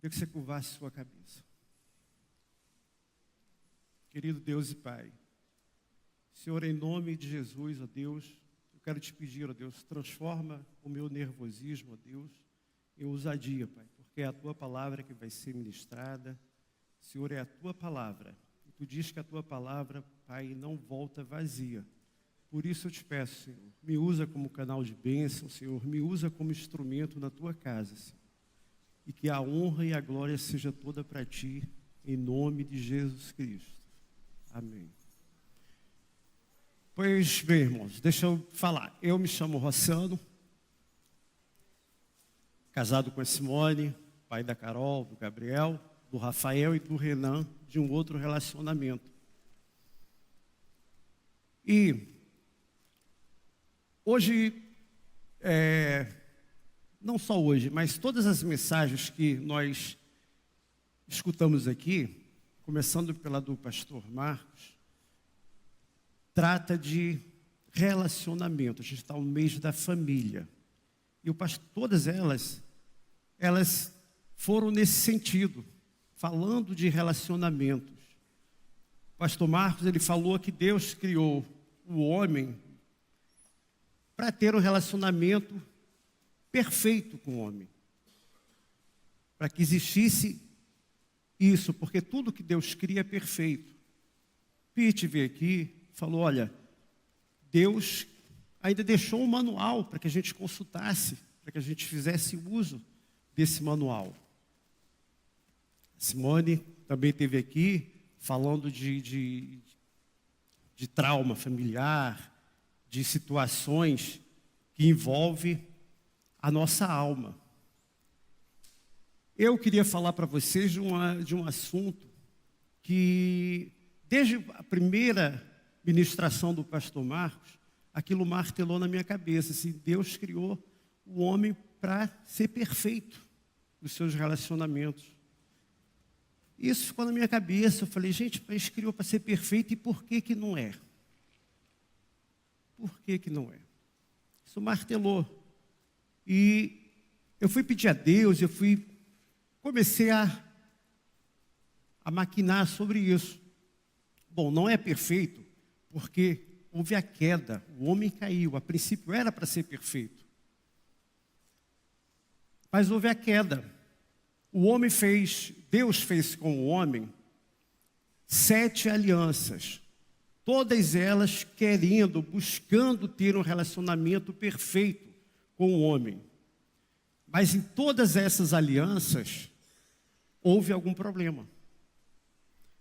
Queria que você curvasse sua cabeça. Querido Deus e Pai, Senhor, em nome de Jesus, ó Deus, eu quero te pedir, ó Deus, transforma o meu nervosismo, ó Deus, em ousadia, Pai, porque é a Tua palavra que vai ser ministrada. Senhor, é a Tua palavra. E Tu diz que a Tua palavra, Pai, não volta vazia. Por isso eu te peço, Senhor, me usa como canal de bênção, Senhor, me usa como instrumento na Tua casa, Senhor. E que a honra e a glória seja toda para Ti, em nome de Jesus Cristo. Amém. Pois bem, irmãos, deixa eu falar. Eu me chamo Rossano, casado com a Simone, pai da Carol, do Gabriel, do Rafael e do Renan, de um outro relacionamento. E hoje, não só hoje, mas todas as mensagens que nós escutamos aqui, começando pela do pastor Marcos, trata de relacionamento. A gente está no mês da família. E todas elas foram nesse sentido, falando de relacionamentos. O pastor Marcos, ele falou que Deus criou o homem para ter um relacionamento perfeito com o homem. Para que existisse isso, porque tudo que Deus cria é perfeito. Pete veio aqui, falou, olha, Deus ainda deixou um manual para que a gente consultasse, para que a gente fizesse uso desse manual. Simone também esteve aqui falando de trauma familiar, de situações que envolvem a nossa alma. Eu queria falar para vocês de um assunto que, desde a primeira ministração do pastor Marcos, aquilo martelou na minha cabeça. Assim, Deus criou o homem para ser perfeito nos seus relacionamentos. Isso ficou na minha cabeça. Eu falei, gente, Deus criou para ser perfeito, e por que que não é? Por que que não é? Isso martelou. E eu fui pedir a Deus, comecei a maquinar sobre isso. Bom, não é perfeito, porque houve a queda, o homem caiu. A princípio era para ser perfeito. Mas houve a queda. Deus fez com o homem 7 alianças. Todas elas buscando ter um relacionamento perfeito com o homem. Mas em todas essas alianças, houve algum problema.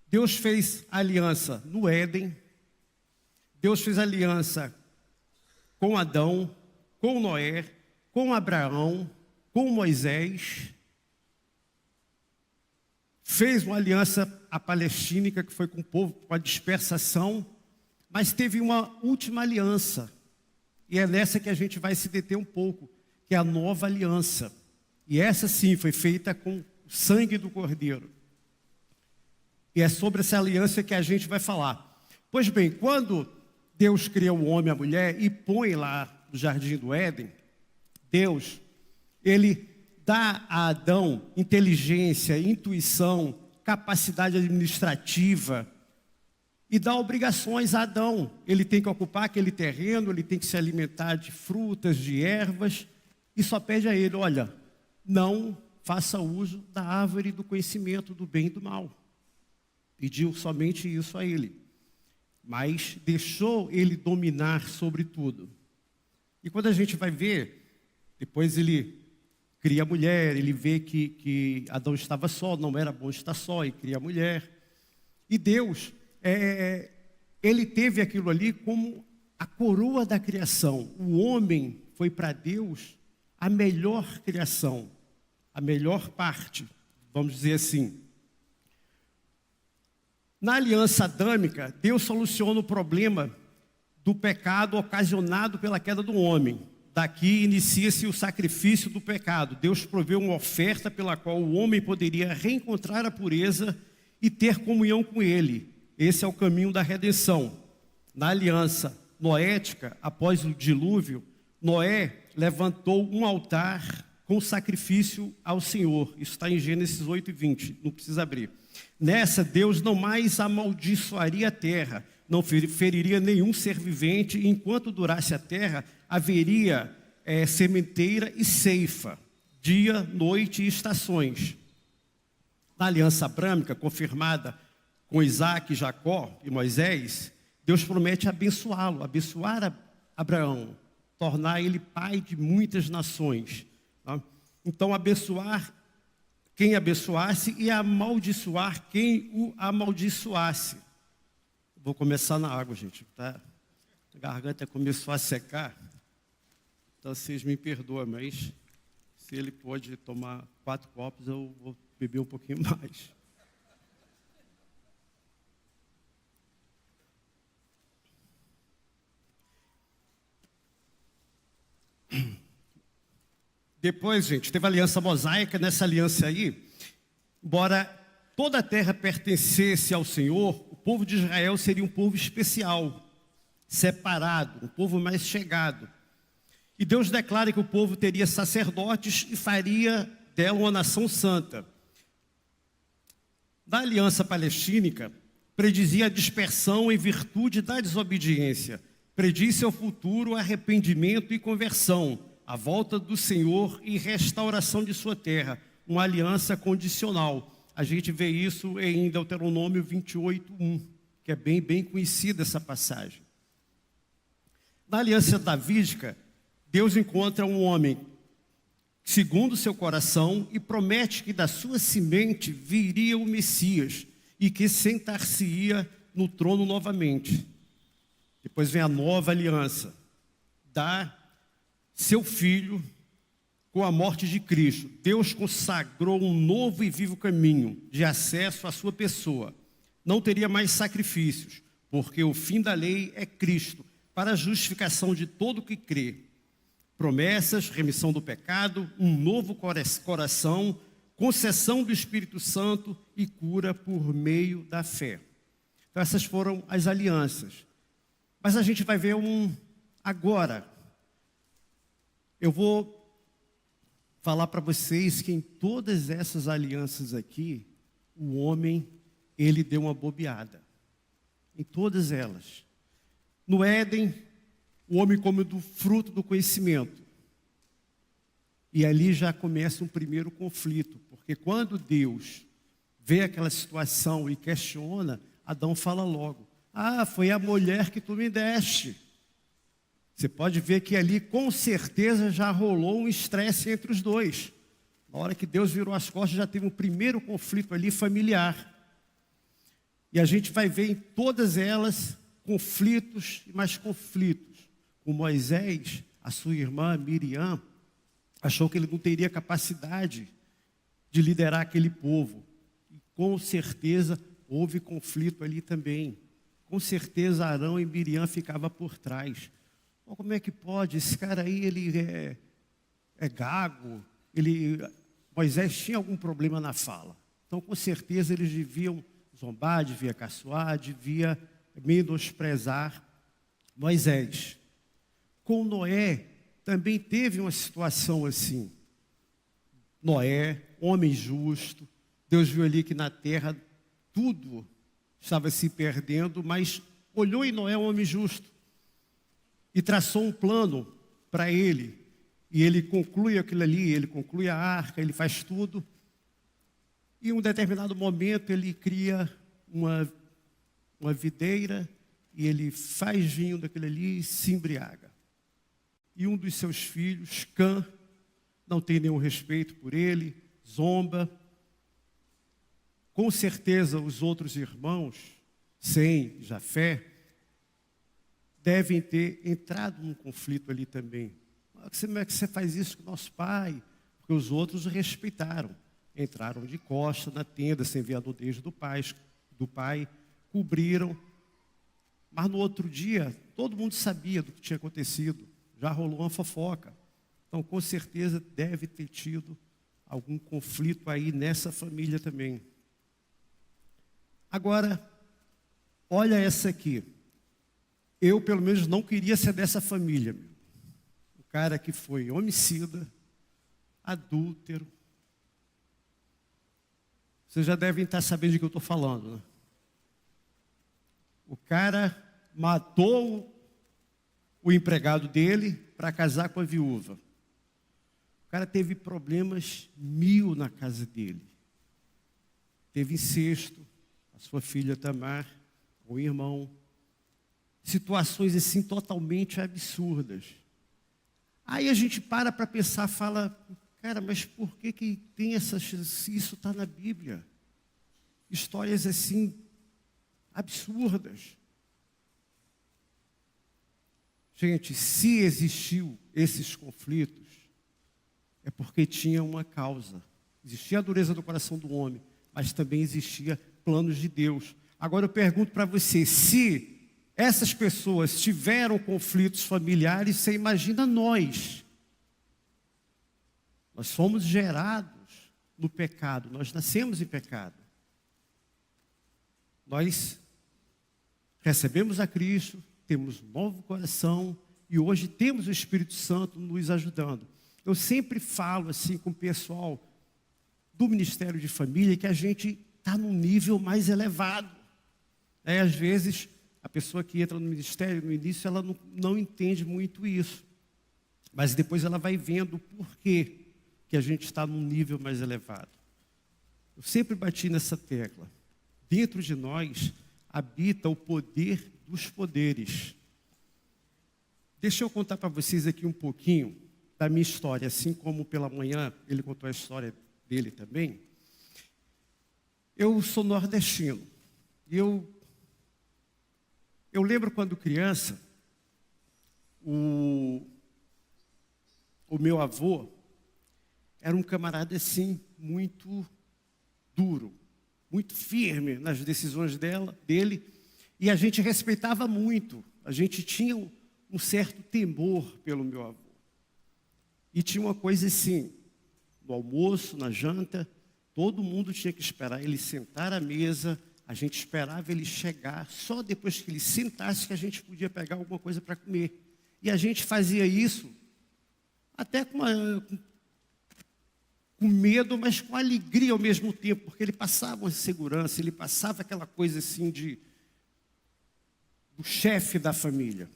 Deus fez aliança no Éden, Deus fez aliança com Adão, com Noé, com Abraão, com Moisés, fez uma aliança a palestínica, que foi com o povo, com a dispersação, mas teve uma última aliança, e é nessa que a gente vai se deter um pouco, que é a nova aliança. E essa sim foi feita com o sangue do Cordeiro. E é sobre essa aliança que a gente vai falar. Pois bem, quando Deus cria o homem e a mulher e põe lá no jardim do Éden, Deus, ele dá a Adão inteligência, intuição, capacidade administrativa e dá obrigações a Adão. Ele tem que ocupar aquele terreno, ele tem que se alimentar de frutas, de ervas, e só pede a ele, olha, não faça uso da árvore do conhecimento do bem e do mal. Pediu somente isso a ele, mas deixou ele dominar sobre tudo. E quando a gente vai ver, depois ele cria a mulher, ele vê que Adão estava só, não era bom estar só, e cria a mulher. E Deus, ele teve aquilo ali como a coroa da criação. O homem foi para Deus a melhor criação, a melhor parte, vamos dizer assim. Na aliança adâmica, Deus soluciona o problema do pecado ocasionado pela queda do homem. Daqui inicia-se o sacrifício do pecado. Deus proveu uma oferta pela qual o homem poderia reencontrar a pureza e ter comunhão com ele. Esse é o caminho da redenção. Na aliança noética, após o dilúvio, Noé levantou um altar com sacrifício ao Senhor. Isso está em Gênesis 8:20, não precisa abrir. Nessa, Deus não mais amaldiçoaria a terra, não feriria nenhum ser vivente, e enquanto durasse a terra, haveria sementeira e ceifa, dia, noite e estações. Na aliança abrâmica, confirmada com Isaac, Jacó e Moisés, Deus promete abençoá-lo, abençoar Abraão, tornar ele pai de muitas nações. Tá? Então, abençoar quem abençoasse e amaldiçoar quem o amaldiçoasse. Vou começar na água, gente. Tá? A garganta começou a secar. Então, vocês me perdoam, mas se ele pode tomar 4 copos, eu vou beber um pouquinho mais. Depois, gente, teve a aliança mosaica. Nessa aliança aí, embora toda a terra pertencesse ao Senhor, o povo de Israel seria um povo especial, separado, um povo mais chegado. E Deus declara que o povo teria sacerdotes e faria dela uma nação santa. Da aliança palestínica, predizia a dispersão em virtude da desobediência. Predisse ao futuro arrependimento e conversão, a volta do Senhor e restauração de sua terra, uma aliança condicional. A gente vê isso em Deuteronômio 28:1, que é bem conhecida essa passagem. Na aliança davídica, Deus encontra um homem segundo o seu coração e promete que da sua semente viria o Messias e que sentar-se-ia no trono novamente. Depois vem a nova aliança, dá seu filho com a morte de Cristo. Deus consagrou um novo e vivo caminho de acesso à sua pessoa. Não teria mais sacrifícios, porque o fim da lei é Cristo, para a justificação de todo o que crê. Promessas, remissão do pecado, um novo coração, concessão do Espírito Santo e cura por meio da fé. Então essas foram as alianças. Mas a gente vai ver agora. Eu vou falar para vocês que em todas essas alianças aqui, o homem, ele deu uma bobeada. Em todas elas. No Éden, o homem come do fruto do conhecimento. E ali já começa um primeiro conflito, porque quando Deus vê aquela situação e questiona, Adão fala logo: ah, foi a mulher que tu me deste. Você pode ver que ali com certeza já rolou um estresse entre os dois. Na hora que Deus virou as costas, já teve um primeiro conflito ali familiar. E a gente vai ver em todas elas conflitos e mais conflitos. Com Moisés, a sua irmã Miriam achou que ele não teria capacidade de liderar aquele povo. E com certeza houve conflito ali também. Com certeza Arão e Miriam ficavam por trás. Oh, como é que pode? Esse cara aí, ele é gago. Moisés tinha algum problema na fala. Então, com certeza, eles deviam zombar, devia caçoar, devia menosprezar Moisés. Com Noé, também teve uma situação assim. Noé, homem justo, Deus viu ali que na terra tudo estava se perdendo, mas olhou em Noé, um homem justo, e traçou um plano para ele. E ele conclui aquilo ali, ele conclui a arca, ele faz tudo. E em um determinado momento ele cria uma videira e ele faz vinho daquilo ali e se embriaga. E um dos seus filhos, Cã, não tem nenhum respeito por ele, zomba. Com certeza os outros irmãos, Sem, Jafé, devem ter entrado num conflito ali também. Como é que você faz isso com nosso pai? Porque os outros o respeitaram. Entraram de costa na tenda, sem ver a nudez do pai, cobriram. Mas no outro dia, todo mundo sabia do que tinha acontecido. Já rolou uma fofoca. Então, com certeza, deve ter tido algum conflito aí nessa família também. Agora, olha essa aqui. Eu, pelo menos, não queria ser dessa família. O cara que foi homicida, adúltero. Vocês já devem estar sabendo de que eu estou falando, né? O cara matou o empregado dele para casar com a viúva. O cara teve problemas 1000 na casa dele. Teve incesto, a sua filha Tamar, o irmão. Situações assim totalmente absurdas. Aí a gente para pensar, fala, cara, mas por que tem isso está na Bíblia? Histórias assim absurdas. Gente, se existiu esses conflitos, é porque tinha uma causa. Existia a dureza do coração do homem, mas também existia planos de Deus. Agora eu pergunto para você, se essas pessoas tiveram conflitos familiares, você imagina nós. Nós somos gerados no pecado, nós nascemos em pecado. Nós recebemos a Cristo, temos um novo coração e hoje temos o Espírito Santo nos ajudando. Eu sempre falo assim com o pessoal do Ministério de Família que a gente está num nível mais elevado. Às vezes, a pessoa que entra no ministério, no início, ela não entende muito isso. Mas depois ela vai vendo o porquê que a gente está num nível mais elevado. Eu sempre bati nessa tecla. Dentro de nós habita o poder dos poderes. Deixa eu contar para vocês aqui um pouquinho da minha história. Assim como pela manhã ele contou a história dele também. Eu sou nordestino. Eu lembro quando criança, o meu avô era um camarada assim, muito duro, muito firme nas decisões dele, e a gente respeitava muito, a gente tinha um certo temor pelo meu avô. E tinha uma coisa assim, no almoço, na janta, todo mundo tinha que esperar ele sentar à mesa. A gente esperava ele chegar, só depois que ele sentasse que a gente podia pegar alguma coisa para comer. E a gente fazia isso até com medo, mas com alegria ao mesmo tempo, porque ele passava uma segurança, ele passava aquela coisa assim do chefe da família.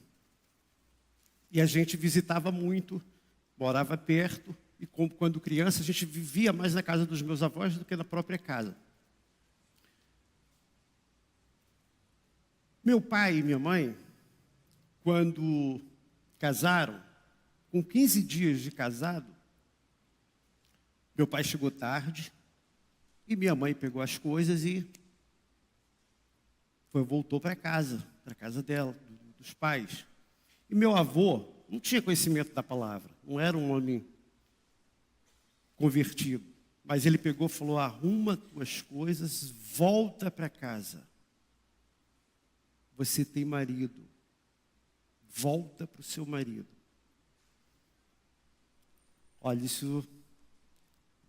E a gente visitava muito, morava perto, e quando criança a gente vivia mais na casa dos meus avós do que na própria casa. Meu pai e minha mãe, quando casaram, com 15 dias de casado, meu pai chegou tarde e minha mãe pegou as coisas e voltou para casa dela, dos pais. E meu avô não tinha conhecimento da palavra, não era um homem convertido, mas ele pegou e falou, arruma tuas coisas, volta para casa. Você tem marido, volta para o seu marido. Olha, isso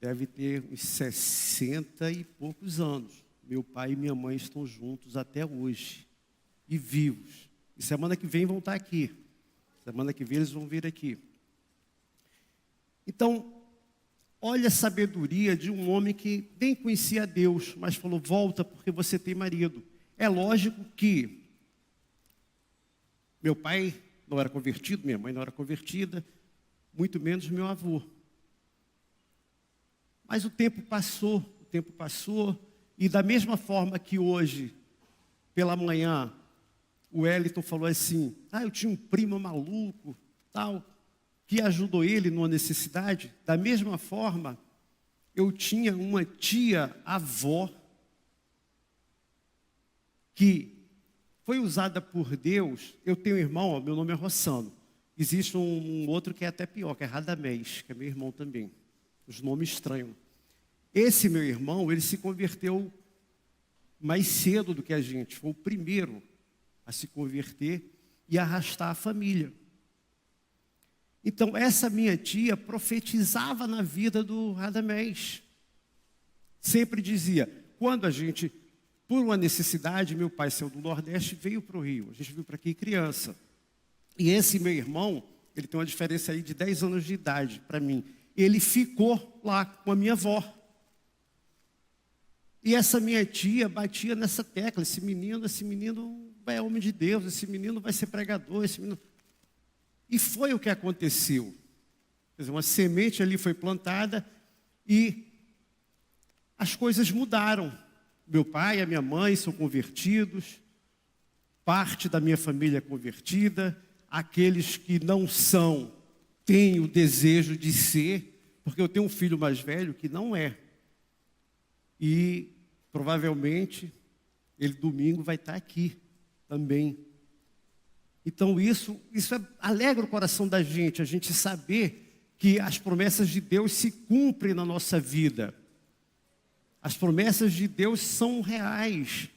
deve ter uns 60 e poucos anos. Meu pai e minha mãe estão juntos até hoje, e vivos. E semana que vem vão estar aqui. Semana que vem eles vão vir aqui. Então, olha a sabedoria de um homem que nem conhecia Deus, mas falou, volta porque você tem marido. É lógico que meu pai não era convertido, minha mãe não era convertida, muito menos meu avô. Mas o tempo passou, e da mesma forma que hoje, pela manhã, o Wellington falou assim, eu tinha um primo maluco, tal, que ajudou ele numa necessidade. Da mesma forma, eu tinha uma tia-avó que foi usada por Deus. Eu tenho um irmão, meu nome é Rossano. Existe um outro que é até pior, que é Radamés, que é meu irmão também. Os nomes estranhos. Esse meu irmão, ele se converteu mais cedo do que a gente. Foi o primeiro a se converter e arrastar a família. Então, essa minha tia profetizava na vida do Radamés. Sempre dizia, quando a gente, por uma necessidade, meu pai saiu do Nordeste e veio para o Rio. A gente veio para aqui criança. E esse meu irmão, ele tem uma diferença aí de 10 anos de idade para mim. ele ficou lá com a minha avó. E essa minha tia batia nessa tecla, esse menino é homem de Deus, esse menino vai ser pregador, esse menino... E foi o que aconteceu. Quer dizer, uma semente ali foi plantada e as coisas mudaram. Meu pai e a minha mãe são convertidos, parte da minha família é convertida, aqueles que não são, têm o desejo de ser, porque eu tenho um filho mais velho que não é. E provavelmente ele domingo vai estar aqui também. Então isso alegra o coração da gente, a gente saber que as promessas de Deus se cumprem na nossa vida. As promessas de Deus são reais.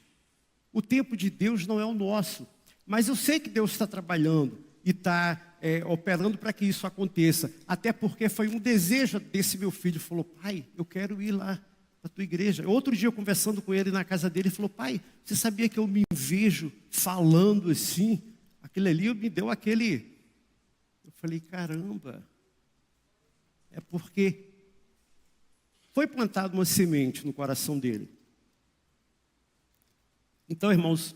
O tempo de Deus não é o nosso. Mas eu sei que Deus está trabalhando e está operando para que isso aconteça. Até porque foi um desejo desse meu filho. Ele falou, pai, eu quero ir lá para a tua igreja. Outro dia, conversando com ele na casa dele, ele falou, pai, você sabia que eu me vejo falando assim? Aquilo ali me deu aquele... Eu falei, caramba. É porque foi plantada uma semente no coração dele. Então, irmãos,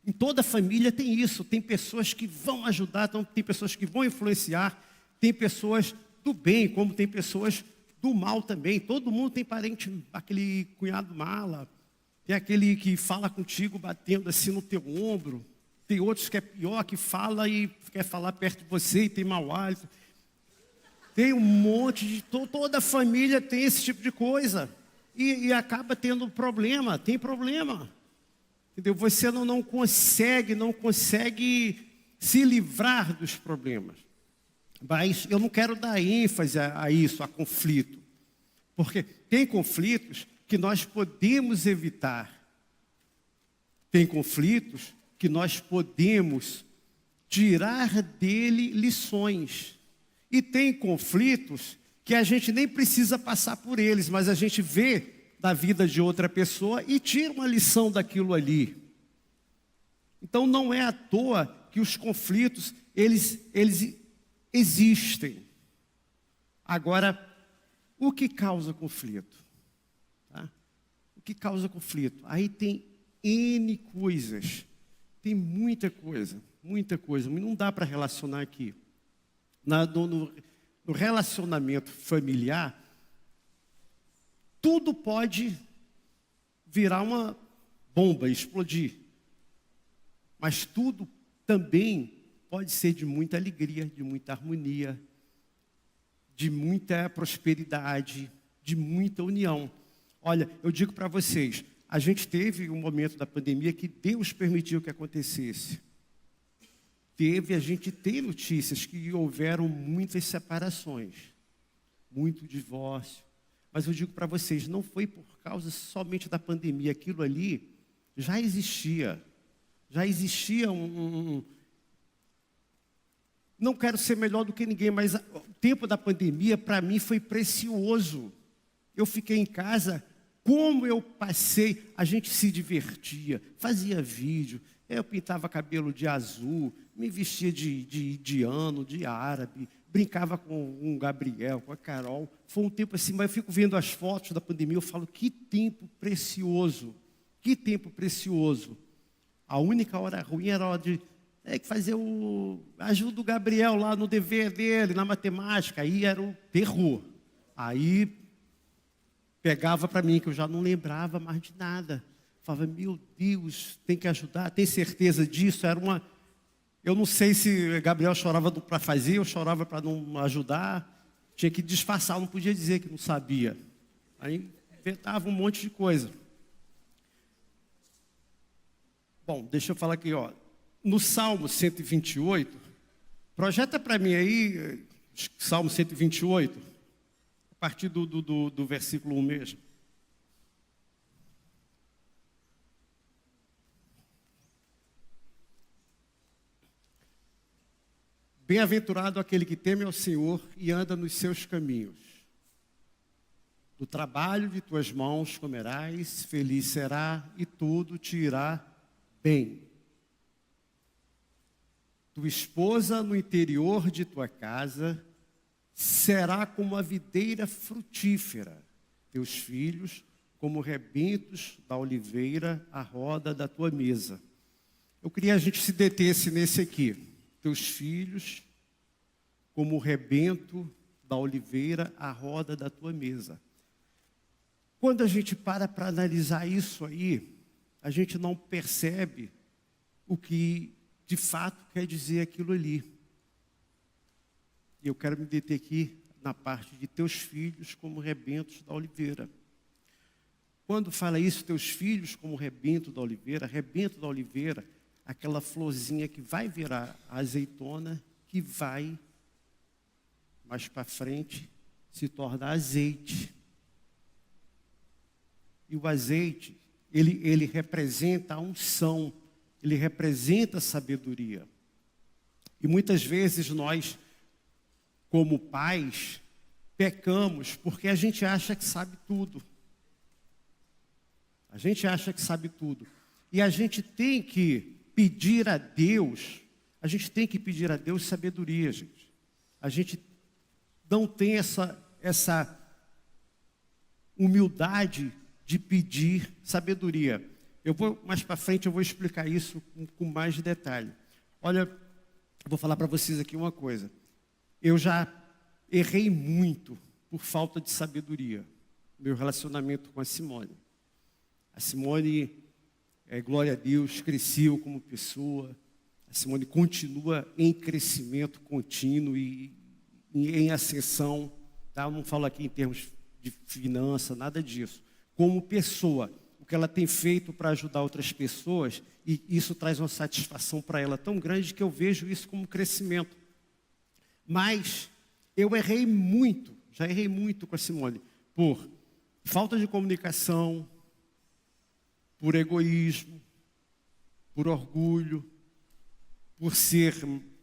em toda família tem isso. Tem pessoas que vão ajudar, tem pessoas que vão influenciar, tem pessoas do bem, como tem pessoas do mal também. Todo mundo tem parente, aquele cunhado mala, tem aquele que fala contigo batendo assim no teu ombro, tem outros que é pior, que fala e quer falar perto de você e tem mau hálito. Tem um monte de... Toda a família tem esse tipo de coisa. E acaba tendo problema, tem problema. Entendeu? Você não consegue se livrar dos problemas. Mas eu não quero dar ênfase a isso, a conflito. Porque tem conflitos que nós podemos evitar. Tem conflitos que nós podemos tirar dele lições. E tem conflitos que a gente nem precisa passar por eles, mas a gente vê da vida de outra pessoa e tira uma lição daquilo ali. Então não é à toa que os conflitos, eles existem. Agora, o que causa conflito? Tá? O que causa conflito? Aí tem N coisas, tem muita coisa, não dá para relacionar aqui. No relacionamento familiar, tudo pode virar uma bomba, explodir. Mas tudo também pode ser de muita alegria, de muita harmonia, de muita prosperidade, de muita união. Olha, eu digo para vocês, a gente teve um momento da pandemia que Deus permitiu que acontecesse. A gente tem notícias que houveram muitas separações, muito divórcio. Mas eu digo para vocês, não foi por causa somente da pandemia. Aquilo ali já existia. Já existia Não quero ser melhor do que ninguém, mas o tempo da pandemia, para mim, foi precioso. Eu fiquei em casa, como eu passei, a gente se divertia, fazia vídeo. Eu pintava cabelo de azul, me vestia de indiano, de árabe, brincava com o Gabriel, com a Carol. Foi um tempo assim, mas eu fico vendo as fotos da pandemia, eu falo, que tempo precioso, que tempo precioso. A única hora ruim era a hora de fazer ajuda o Gabriel lá no dever dele, na matemática, aí era o terror. Aí pegava para mim, que eu já não lembrava mais de nada. Falava, meu Deus, tem que ajudar, tem certeza disso? Eu não sei se Gabriel chorava para fazer, eu chorava para não ajudar. Tinha que disfarçar, não podia dizer que não sabia. Aí inventava um monte de coisa. Bom, deixa eu falar aqui, ó. No Salmo 128, projeta para mim aí, Salmo 128, a partir do versículo 1 mesmo. Bem-aventurado aquele que teme ao Senhor e anda nos seus caminhos. Do trabalho de tuas mãos comerás, feliz será e tudo te irá bem. Tua esposa no interior de tua casa será como a videira frutífera, teus filhos como rebentos da oliveira à roda da tua mesa. Eu queria a gente se detesse nesse aqui. Teus filhos como o rebento da oliveira à roda da tua mesa. Quando a gente para analisar isso aí, a gente não percebe o que de fato quer dizer aquilo ali. E eu quero me deter aqui na parte de teus filhos como rebentos da oliveira. Quando fala isso, teus filhos como rebento da oliveira, aquela florzinha que vai virar azeitona, que vai, mais para frente, se tornar azeite. E o azeite, ele representa a unção, ele representa a sabedoria. E muitas vezes nós, como pais, pecamos porque a gente acha que sabe tudo. A gente acha que sabe tudo. E a gente tem que pedir a Deus sabedoria, gente. A gente não tem essa humildade de pedir sabedoria. Mais para frente eu vou explicar isso com mais detalhe. Olha, eu vou falar para vocês aqui uma coisa. Eu já errei muito por falta de sabedoria. Meu relacionamento com a Simone. A Simone, glória a Deus, cresceu como pessoa. A Simone continua em crescimento contínuo e em ascensão. Tá? Eu não falo aqui em termos de finança, nada disso. Como pessoa, o que ela tem feito para ajudar outras pessoas, e isso traz uma satisfação para ela tão grande que eu vejo isso como crescimento. Mas eu já errei muito com a Simone, por falta de comunicação, por egoísmo, por orgulho, por ser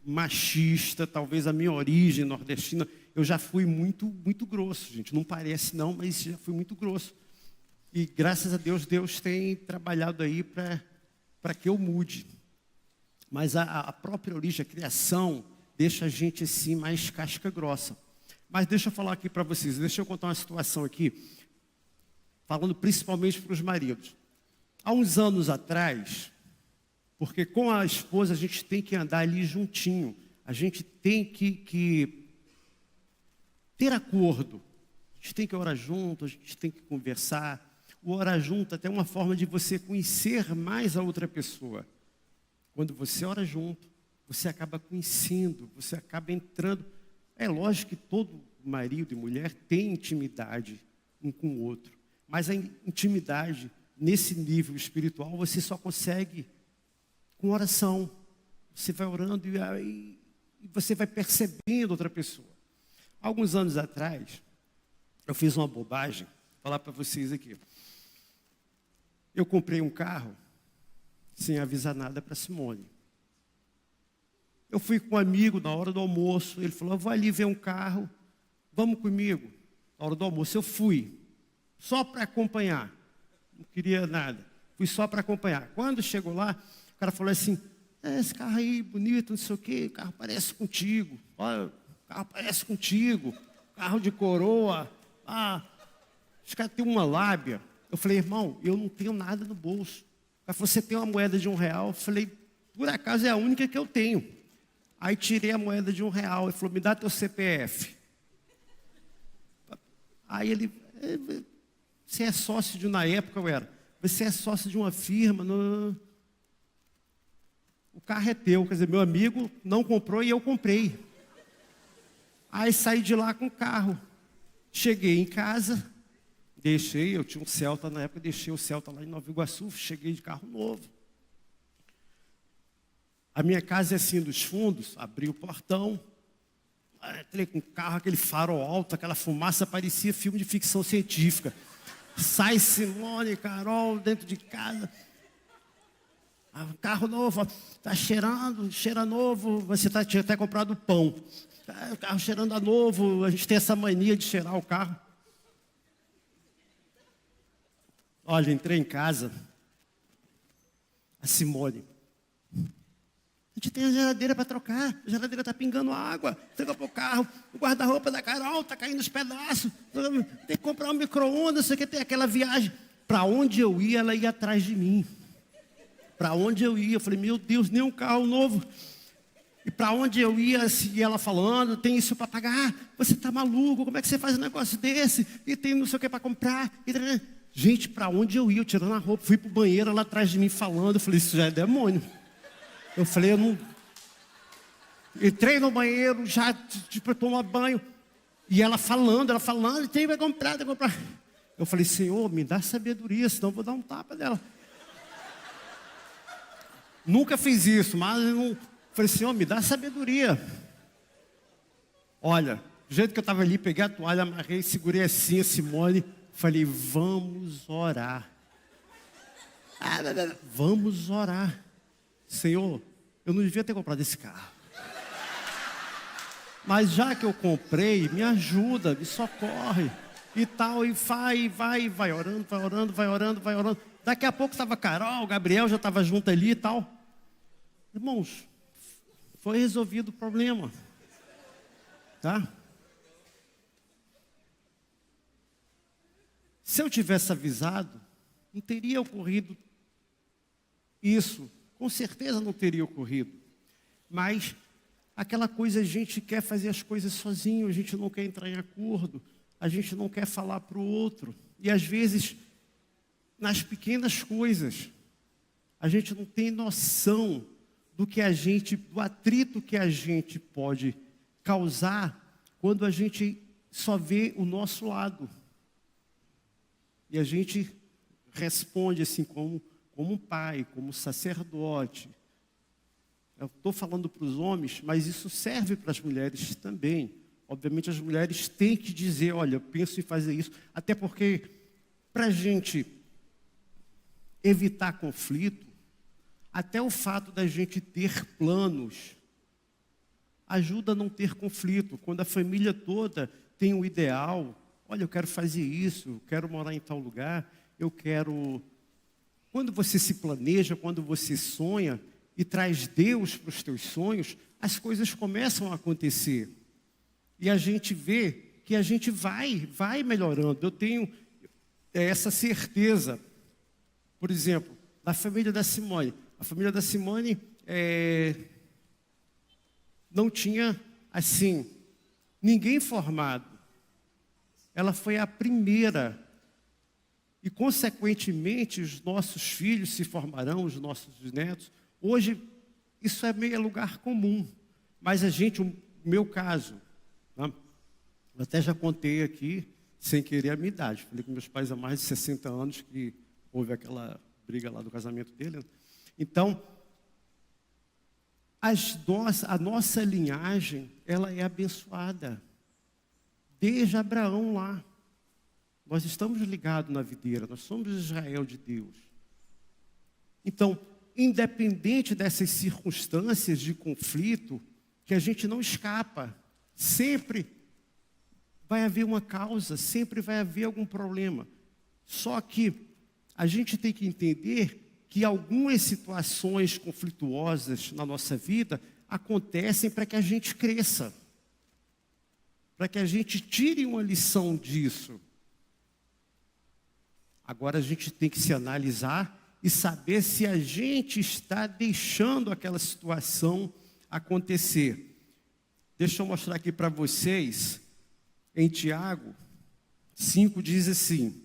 machista, talvez a minha origem nordestina, eu já fui muito grosso, gente. Não parece não, mas já fui muito grosso. E graças a Deus, Deus tem trabalhado aí para que eu mude. Mas a própria origem, a criação, deixa a gente assim mais casca grossa. Mas deixa eu falar aqui para vocês, deixa eu contar uma situação aqui, falando principalmente para os maridos. Há uns anos atrás, porque com a esposa a gente tem que andar ali juntinho, a gente tem que ter acordo, a gente tem que orar junto, a gente tem que conversar. O orar junto até é uma forma de você conhecer mais a outra pessoa. Quando você ora junto, você acaba conhecendo, você acaba entrando. É lógico que todo marido e mulher tem intimidade um com o outro, mas a intimidade nesse nível espiritual você só consegue com oração. Você vai orando e você vai percebendo outra pessoa. Alguns anos atrás, eu fiz uma bobagem, vou falar para vocês aqui. Eu comprei um carro sem avisar nada para Simone. Eu fui com um amigo na hora do almoço, ele falou, eu vou ali ver um carro, vamos comigo. Na hora do almoço eu fui, só para acompanhar. Não queria nada, fui só para acompanhar. Quando chegou lá, o cara falou assim, esse carro aí bonito, não sei o quê, o carro parece contigo. Olha, o carro parece contigo, carro de coroa. Os caras têm uma lábia. Eu falei, irmão, eu não tenho nada no bolso. Ele falou, você tem uma moeda de R$1? Eu falei, por acaso é a única que eu tenho. Aí tirei a moeda de R$1. Ele falou, me dá teu CPF. Aí ele, você é sócio na época eu era, você é sócio de uma firma, o carro é teu, quer dizer, meu amigo não comprou e eu comprei. Aí saí de lá com o carro. Cheguei em casa, eu tinha um Celta na época, deixei o Celta lá em Nova Iguaçu, cheguei de carro novo. A minha casa é assim dos fundos, abri o portão, entrei com o carro, aquele farol alto, aquela fumaça, parecia filme de ficção científica. Sai Simone, Carol, dentro de casa. Carro novo, está cheirando, cheira novo, você tinha até comprado pão. O carro cheirando a novo, a gente tem essa mania de cheirar o carro. Olha, entrei em casa, a Simone, gente tem a geladeira para trocar, a geladeira está pingando água, troca para o carro, o guarda-roupa da Carol está caindo os pedaços, tem que comprar um micro-ondas, sei que tem aquela viagem. Para onde eu ia, ela ia atrás de mim. Para onde eu ia, eu falei, meu Deus, nem um carro novo. E para onde eu ia, se ela falando, tem isso para pagar, você está maluco, como é que você faz um negócio desse? E tem não sei o que para comprar. Gente, para onde eu ia, eu tirando a roupa, fui para o banheiro, ela atrás de mim falando, eu falei, isso já é demônio. Eu falei, eu não... Entrei no banheiro, já tipo, tomar banho. E ela falando, tem que comprar, tem que comprar. Eu falei, Senhor, me dá sabedoria, senão eu vou dar um tapa dela. Nunca fiz isso, mas eu não... falei, Senhor, me dá sabedoria. Olha, do jeito que eu estava ali, peguei a toalha, amarrei, segurei assim a Simone. Falei, vamos orar. Vamos orar. Senhor, eu não devia ter comprado esse carro. Mas já que eu comprei, me ajuda, me socorre. E tal, e vai orando, vai orando, vai orando, vai orando. Daqui a pouco estava a Carol, o Gabriel já estava junto ali e tal. Irmãos, foi resolvido o problema. Tá? Se eu tivesse avisado, não teria ocorrido isso. Com certeza não teria ocorrido. Mas aquela coisa, a gente quer fazer as coisas sozinho, a gente não quer entrar em acordo, a gente não quer falar para o outro. E às vezes, nas pequenas coisas, a gente não tem noção do atrito que a gente pode causar quando a gente só vê o nosso lado. E a gente responde assim como um pai, como sacerdote. Eu estou falando para os homens, mas isso serve para as mulheres também. Obviamente as mulheres têm que dizer, olha, eu penso em fazer isso. Até porque, para a gente evitar conflito, até o fato da gente ter planos ajuda a não ter conflito. Quando a família toda tem um ideal, olha, eu quero fazer isso, eu quero morar em tal lugar, eu quero... Quando você se planeja, quando você sonha e traz Deus para os teus sonhos, as coisas começam a acontecer. E a gente vê que a gente vai melhorando. Eu tenho essa certeza. Por exemplo, da família da Simone. A família da Simone não tinha, assim, ninguém formado. Ela foi a primeira. E, consequentemente, os nossos filhos se formarão, os nossos netos. Hoje, isso é meio lugar comum. Mas a gente, o meu caso, né? Eu até já contei aqui, sem querer, a minha idade. Falei com meus pais há mais de 60 anos que houve aquela briga lá do casamento dele. Então, a nossa linhagem, ela é abençoada. Desde Abraão lá. Nós estamos ligados na videira, nós somos Israel de Deus. Então, independente dessas circunstâncias de conflito, que a gente não escapa, sempre vai haver uma causa, sempre vai haver algum problema. Só que a gente tem que entender que algumas situações conflituosas na nossa vida acontecem para que a gente cresça, para que a gente tire uma lição disso. Agora a gente tem que se analisar e saber se a gente está deixando aquela situação acontecer. Deixa eu mostrar aqui para vocês, em Tiago 5 diz assim,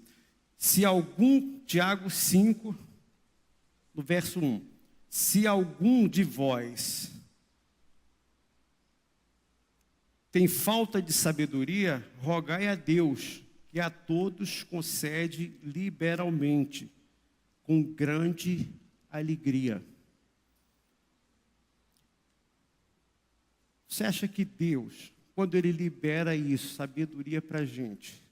Tiago 5, no verso 1, se algum de vós tem falta de sabedoria, rogai a Deus, que a todos concede liberalmente, com grande alegria. Você acha que Deus, quando Ele libera isso, sabedoria para a gente,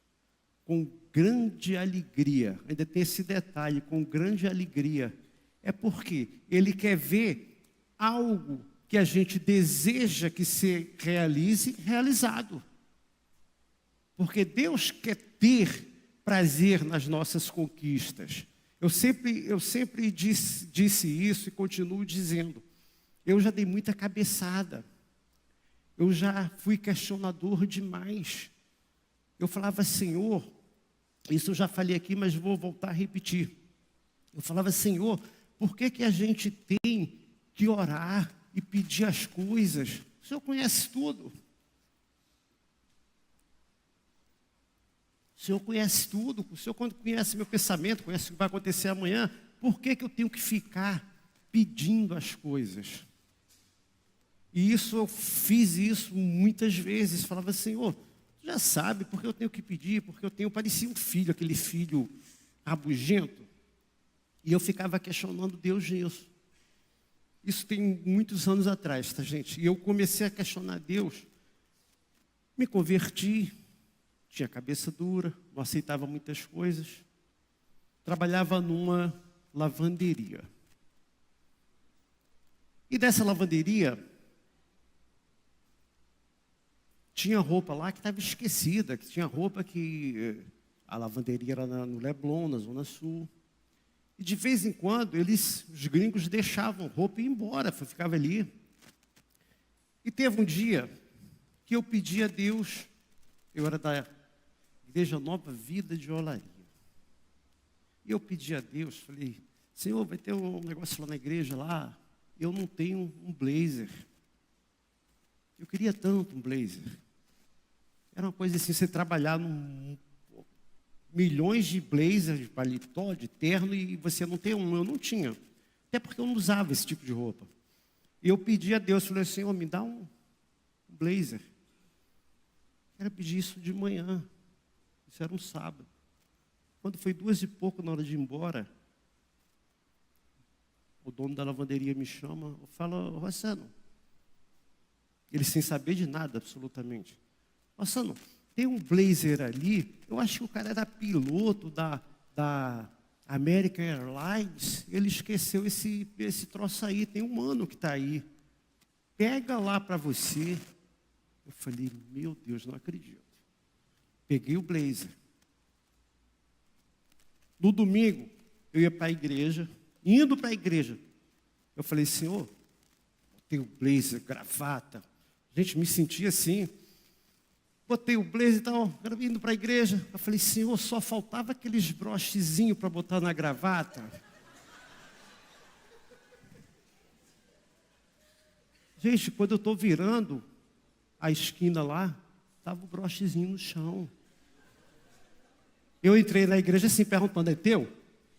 com grande alegria, ainda tem esse detalhe, com grande alegria, é porque Ele quer ver algo que a gente deseja que se realize, realizado. Porque Deus quer ter prazer nas nossas conquistas. Eu sempre disse isso e continuo dizendo. Eu já dei muita cabeçada. Eu já fui questionador demais. Eu falava, Senhor, isso eu já falei aqui, mas vou voltar a repetir. Eu falava, Senhor, por que que a gente tem que orar e pedir as coisas? O Senhor conhece tudo. O Senhor conhece tudo. O Senhor, quando conhece meu pensamento, conhece o que vai acontecer amanhã, por que que eu tenho que ficar pedindo as coisas? E isso, eu fiz isso muitas vezes. Falava, Senhor, tu já sabe, porque eu tenho que pedir, porque parecia um filho, aquele filho rabugento. E eu ficava questionando Deus nisso. Isso tem muitos anos atrás, tá, gente? E eu comecei a questionar Deus. Me converti, tinha cabeça dura, não aceitava muitas coisas. Trabalhava numa lavanderia. E dessa lavanderia, tinha roupa lá que estava esquecida, que tinha roupa que a lavanderia era no Leblon, na Zona Sul. E de vez em quando, os gringos deixavam roupa e iam embora, ficava ali. E teve um dia que eu pedi a Deus, eu era da Igreja Nova Vida de Olaria. E eu pedi a Deus, falei, Senhor, vai ter um negócio lá na igreja, lá, eu não tenho um blazer. Eu queria tanto um blazer. Era uma coisa assim, você trabalhar milhões de blazers, de paletó, de terno, e você não tem um. Eu não tinha. Até porque eu não usava esse tipo de roupa. E eu pedi a Deus, falei assim, Senhor, me dá um blazer. Quero pedir isso de manhã. Isso era um sábado. Quando foi 2h pouco, na hora de ir embora, o dono da lavanderia me chama, fala, Rossano, ele sem saber de nada, absolutamente. Rossano, tem um blazer ali, eu acho que o cara era piloto da American Airlines, ele esqueceu esse troço aí, tem um ano que está aí. Pega lá para você. Eu falei, meu Deus, não acredito. Peguei o blazer. No domingo, eu ia para a igreja, indo para a igreja, eu falei, Senhor, botei o blazer, gravata. Gente, me sentia assim. Botei o blazer e tal, indo para a igreja. Eu falei, Senhor, só faltava aqueles brochezinhos para botar na gravata. Gente, quando eu estou virando a esquina lá, estava o brochezinho no chão. Eu entrei na igreja assim, perguntando, é teu?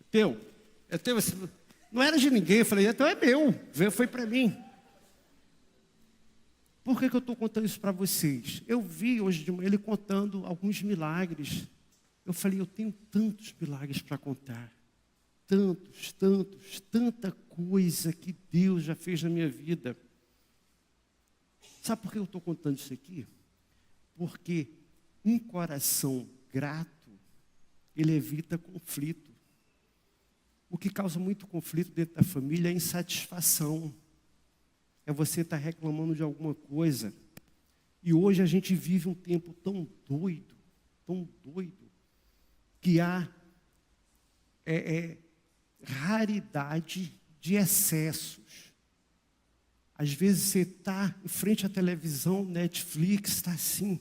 É teu? É teu? Não era de ninguém, eu falei, então é meu, foi para mim. Por que eu estou contando isso para vocês? Eu vi hoje de manhã ele contando alguns milagres. Eu falei, eu tenho tantos milagres para contar. Tantos, tantos, tanta coisa que Deus já fez na minha vida. Sabe por que eu estou contando isso aqui? Porque um coração grato, ele evita conflito. O que causa muito conflito dentro da família é a insatisfação. É você estar reclamando de alguma coisa. E hoje a gente vive um tempo tão doido, que há raridade de excessos. Às vezes você está em frente à televisão, Netflix, está assim.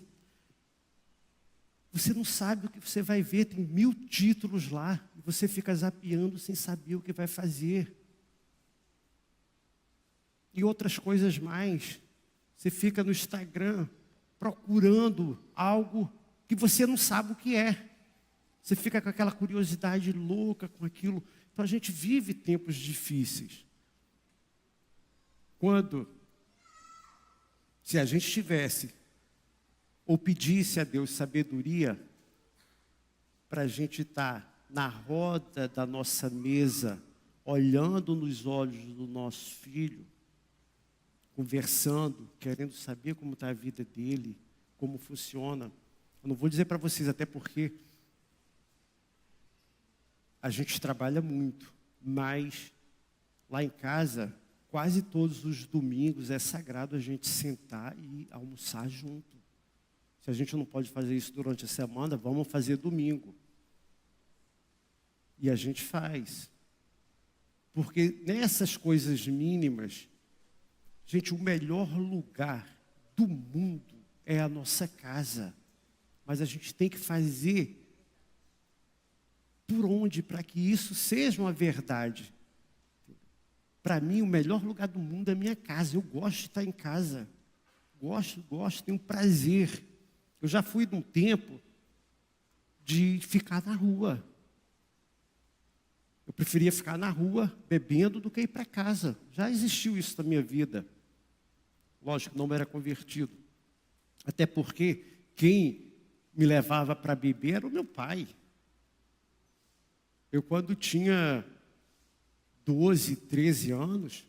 Você não sabe o que você vai ver, tem 1000 títulos lá, e você fica zapeando sem saber o que vai fazer. E outras coisas mais. Você fica no Instagram procurando algo que você não sabe o que é. Você fica com aquela curiosidade louca com aquilo. Então a gente vive tempos difíceis. Se a gente tivesse, ou pedisse a Deus sabedoria, para a gente estar na roda da nossa mesa, olhando nos olhos do nosso filho, conversando, querendo saber como está a vida dele, como funciona. Eu não vou dizer para vocês, até porque a gente trabalha muito, mas lá em casa, quase todos os domingos é sagrado a gente sentar e almoçar junto. Se a gente não pode fazer isso durante a semana, vamos fazer domingo. E a gente faz. Porque nessas coisas mínimas, Gente, o melhor lugar do mundo é a nossa casa. Mas a gente tem que fazer por onde para que isso seja uma verdade. Para mim, o melhor lugar do mundo é a minha casa. Eu gosto de estar em casa. Gosto, tenho prazer. Eu já fui de um tempo de ficar na rua. Eu preferia ficar na rua bebendo do que ir para casa. Já existiu isso na minha vida. Lógico, não era convertido. Até porque quem me levava para beber era o meu pai. Eu, quando tinha 12, 13 anos,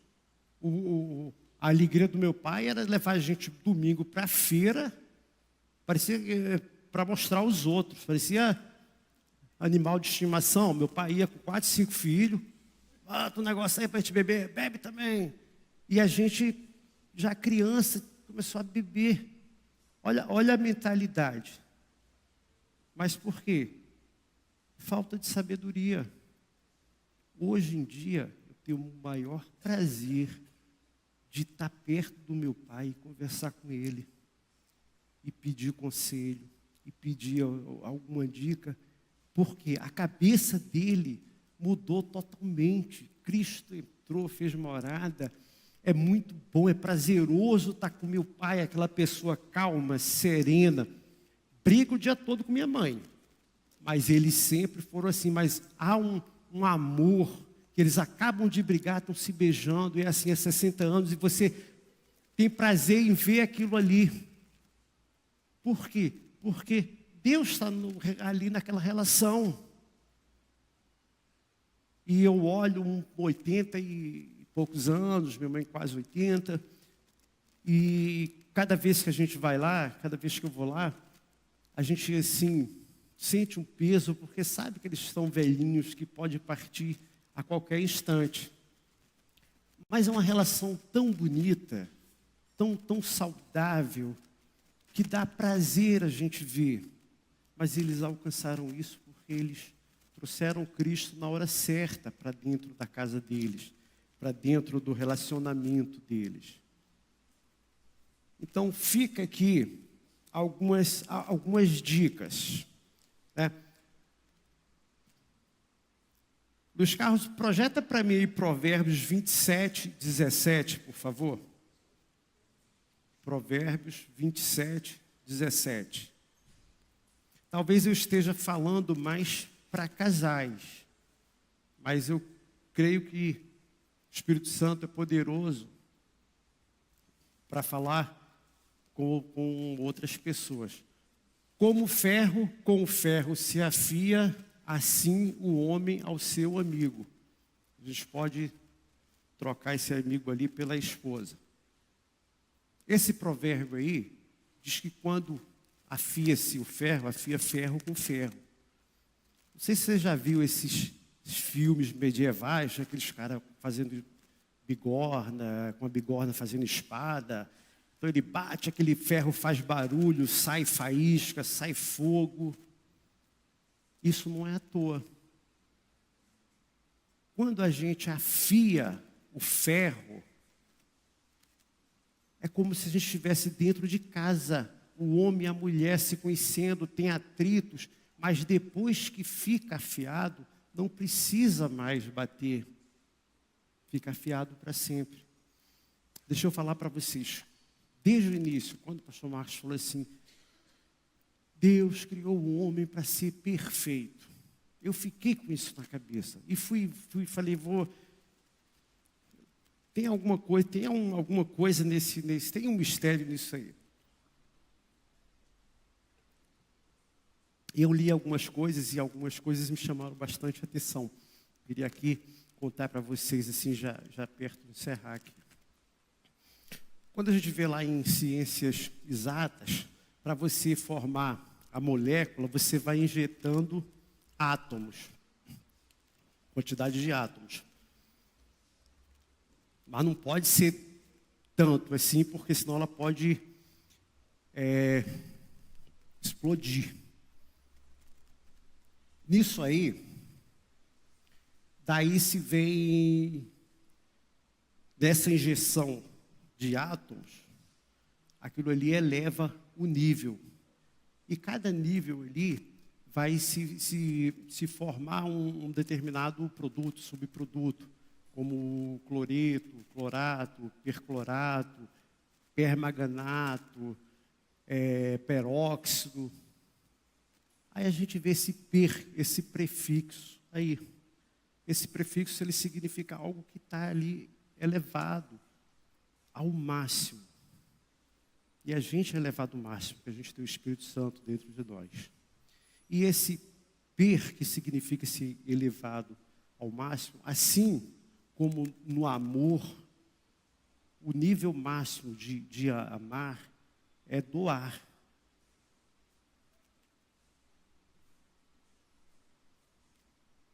a alegria do meu pai era levar a gente domingo para a feira, parecia para mostrar aos outros, parecia animal de estimação. Meu pai ia com 4, 5 filhos, bota um negócio aí para a gente beber, bebe também. E a gente, já criança, começou a beber. Olha a mentalidade. Mas por quê? Falta de sabedoria. Hoje em dia, eu tenho o maior prazer de estar perto do meu pai e conversar com ele, e pedir conselho, e pedir alguma dica, porque a cabeça dele mudou totalmente. Cristo entrou, fez morada. É muito bom, é prazeroso estar com meu pai, aquela pessoa calma, serena. Brigo o dia todo com minha mãe, mas eles sempre foram assim. Mas há um amor, que eles acabam de brigar, estão se beijando, é assim há 60 anos, e você tem prazer em ver aquilo ali. Por quê? Porque Deus está ali naquela relação. E eu olho 80 e poucos anos, minha mãe quase 80, e cada vez que a gente vai lá, cada vez que eu vou lá, a gente assim sente um peso, porque sabe que eles estão velhinhos, que pode partir a qualquer instante. Mas é uma relação tão bonita, tão saudável, que dá prazer a gente ver. Mas eles alcançaram isso porque eles trouxeram Cristo na hora certa para dentro da casa deles, para dentro do relacionamento deles. Então fica aqui algumas dicas, né? Luiz Carlos, projeta para mim aí Provérbios 27, 17, por favor. Provérbios 27, 17. Talvez eu esteja falando mais para casais, mas eu creio que o Espírito Santo é poderoso para falar com outras pessoas. Como ferro com o ferro se afia, assim o homem ao seu amigo. A gente pode trocar esse amigo ali pela esposa. Esse provérbio aí diz que quando afia-se o ferro, afia ferro com ferro. Não sei se você já viu esses filmes medievais, aqueles caras fazendo bigorna, com a bigorna fazendo espada. Então ele bate, aquele ferro faz barulho, sai faísca, sai fogo. Isso não é à toa. Quando a gente afia o ferro, é como se a gente estivesse dentro de casa. O homem e a mulher se conhecendo, tem atritos, mas depois que fica afiado, não precisa mais bater. Fica afiado para sempre. Deixa eu falar para vocês. Desde o início, quando o pastor Marcos falou assim, Deus criou o homem para ser perfeito. Eu fiquei com isso na cabeça. E falei, tem alguma coisa nesse, tem um mistério nisso aí. Eu li algumas coisas e algumas coisas me chamaram bastante atenção. Queria aqui contar para vocês, assim, já perto de encerrar aqui. Quando a gente vê lá em ciências exatas, para você formar a molécula, você vai injetando átomos, quantidade de átomos. Mas não pode ser tanto assim, porque senão ela pode explodir. Nisso aí, daí se vem dessa injeção de átomos, aquilo ali eleva o nível. E cada nível ali vai se formar um determinado produto, subproduto, como cloreto, clorato, perclorato, permanganato, peróxido. Aí a gente vê esse prefixo aí. Esse prefixo, ele significa algo que está ali elevado ao máximo. E a gente é elevado ao máximo, porque a gente tem o Espírito Santo dentro de nós. E esse que significa esse elevado ao máximo, assim como no amor, o nível máximo de amar é doar.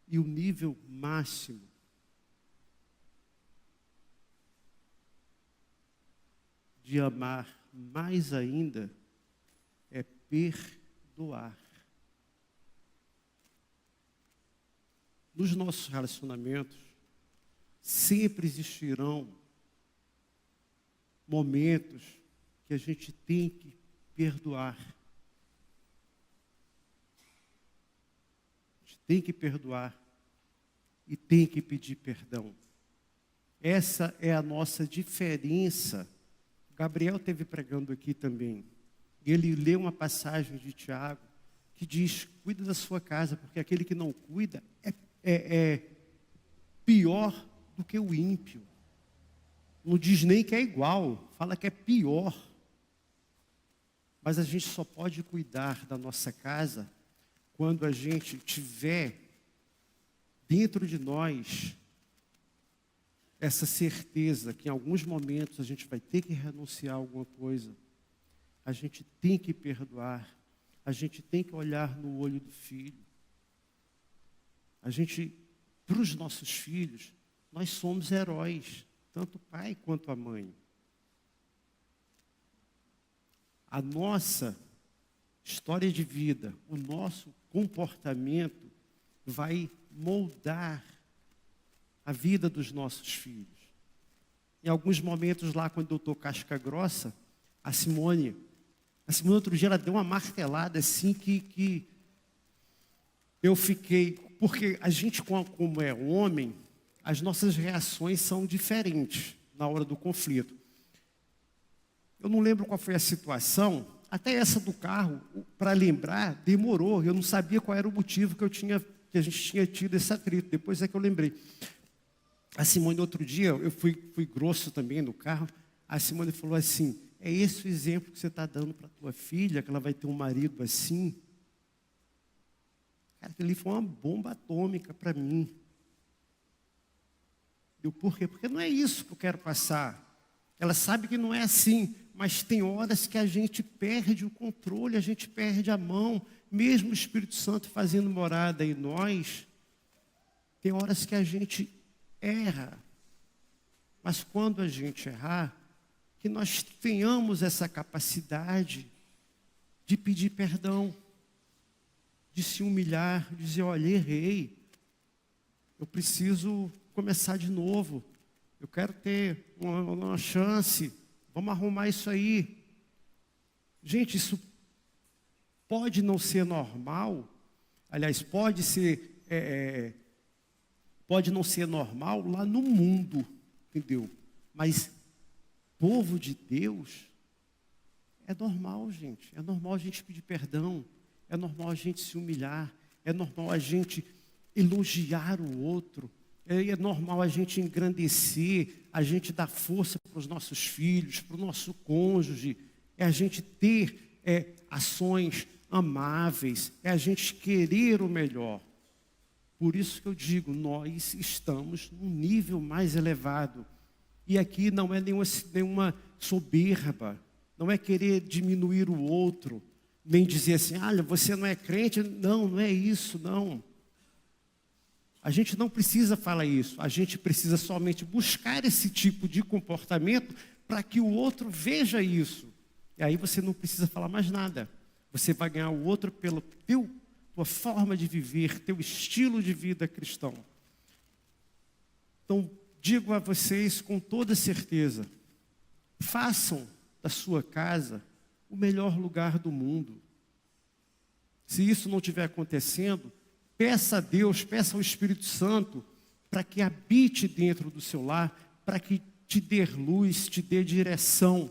E o nível máximo de amar mais ainda é perdoar. Nos nossos relacionamentos, sempre existirão momentos que a gente tem que perdoar. A gente tem que perdoar e tem que pedir perdão. Essa é a nossa diferença. Gabriel esteve pregando aqui também. Ele leu uma passagem de Tiago que diz: cuida da sua casa, porque aquele que não cuida é pior do que o ímpio. Não diz nem que é igual, fala que é pior. Mas a gente só pode cuidar da nossa casa quando a gente tiver dentro de nós essa certeza que em alguns momentos a gente vai ter que renunciar a alguma coisa. A gente tem que perdoar. A gente tem que olhar no olho do filho. A gente, para os nossos filhos, nós somos heróis, tanto o pai quanto a mãe. A nossa história de vida, o nosso comportamento vai moldar a vida dos nossos filhos. Em alguns momentos lá, quando eu estou casca grossa, a Simone outro dia, ela deu uma martelada assim que eu fiquei... Porque a gente, como é homem, as nossas reações são diferentes na hora do conflito. Eu não lembro qual foi a situação, até essa do carro, para lembrar, demorou. Eu não sabia qual era o motivo que a gente tinha tido esse atrito. Depois é que eu lembrei. A Simone, outro dia, eu fui grosso também no carro. A Simone falou assim: é esse o exemplo que você está dando para a tua filha, que ela vai ter um marido assim? Cara, aquilo ali foi uma bomba atômica para mim. Por quê? Porque não é isso que eu quero passar. Ela sabe que não é assim, mas tem horas que a gente perde o controle, a gente perde a mão, mesmo o Espírito Santo fazendo morada em nós, tem horas que a gente erra. Mas quando a gente errar, que nós tenhamos essa capacidade de pedir perdão, de se humilhar, de dizer: olha, errei, eu preciso começar de novo, eu quero ter uma chance, vamos arrumar isso aí. Gente, isso pode não ser normal, aliás, pode não ser normal lá no mundo, entendeu? Mas povo de Deus, é normal, gente. É normal a gente pedir perdão. É normal a gente se humilhar. É normal a gente elogiar o outro. É normal a gente engrandecer, a gente dar força para os nossos filhos, para o nosso cônjuge. É a gente ter ações amáveis. É a gente querer o melhor. Por isso que eu digo, nós estamos num nível mais elevado. E aqui não é nenhuma soberba, não é querer diminuir o outro, nem dizer assim: olha, você não é crente. Não, não é isso, não. A gente não precisa falar isso, a gente precisa somente buscar esse tipo de comportamento para que o outro veja isso. E aí você não precisa falar mais nada. Você vai ganhar o outro pela tua forma de viver, teu estilo de vida cristão. Então, digo a vocês com toda certeza, façam da sua casa o melhor lugar do mundo. Se isso não estiver acontecendo, peça a Deus, peça ao Espírito Santo para que habite dentro do seu lar, para que te dê luz, te dê direção.